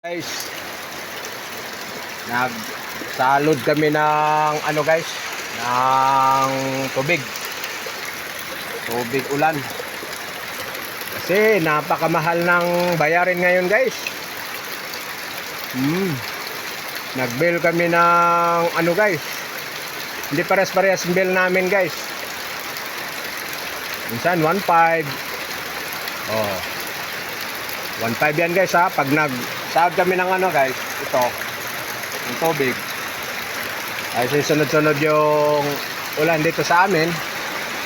Guys, nagsalod kami ng guys, ng tubig ulan kasi napakamahal ng bayarin ngayon guys. Nagbill kami ng guys, hindi pares-parehas bill namin guys. Minsan 1.5, 1.5 yan guys ha, pag sahod kami ng guys, ito yung tubig ay sunod-sunod yung ulan dito sa amin.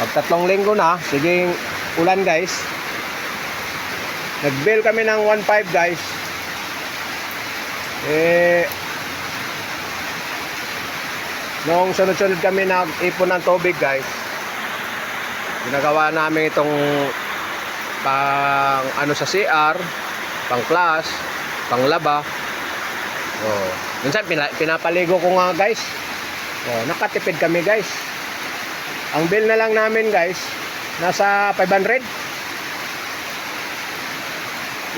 Pag 3 linggo na, siging ulan guys, nagbill kami ng 1.5 guys. Noong sunod-sunod kami nag-ipon ng tubig guys, ginagawa namin itong pang sa CR, pang class, panglaba. Minsan pinapaligo ko nga guys. Nakatipid kami guys. Ang bill na lang namin guys, nasa 500.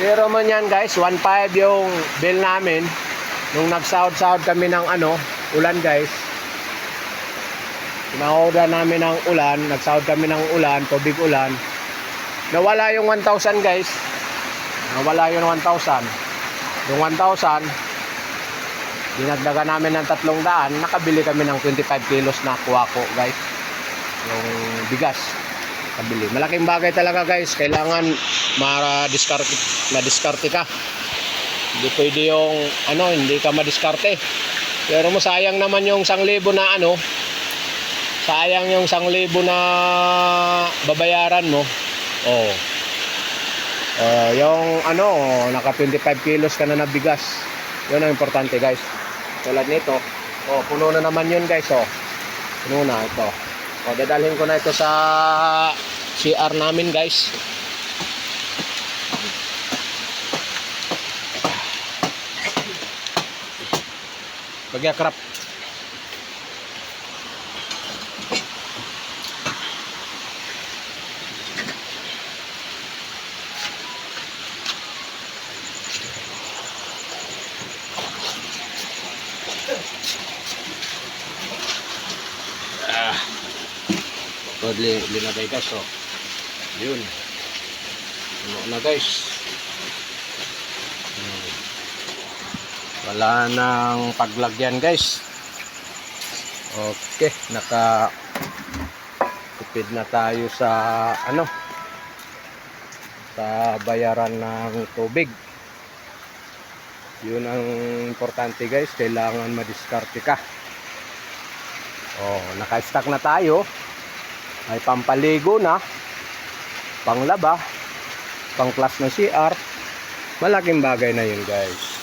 Pero man yan guys, 1.5 yung bill namin nung nagsahod-sahod kami ng ulan guys. Pinaorder namin ng ulan, nagsahod kami ng ulan, tubig ulan. Nawala yung 1,000 guys. Nawala yung 1,000. Yung 1,000, dinagdagan namin ng 300. Nakabili kami ng 25 kilos na kuwako guys. Yung bigas. Kabili. Malaking bagay talaga guys. Kailangan ma-diskarte ka. Hindi pwede yung hindi ka ma-diskarte. Pero masayang naman yung 1,000 na sayang yung 1,000 na babayaran mo. Yung naka 25 kilos ka na bigas. Yun ang importante guys. Tulad nito, puno na naman yun guys. Puno na ito. Dadalhin ko na ito sa CR namin guys. Pagyakrap. Linagay guys. Yun. Ano na guys. Wala nang paglagyan guys. Okay, tipid na tayo sa sa bayaran ng tubig. Yun ang importante guys, kailangan madiskarte ka. Naka-stack na tayo. May pampaligo na, panglaba, pang class na CR. Malaking bagay na yun guys.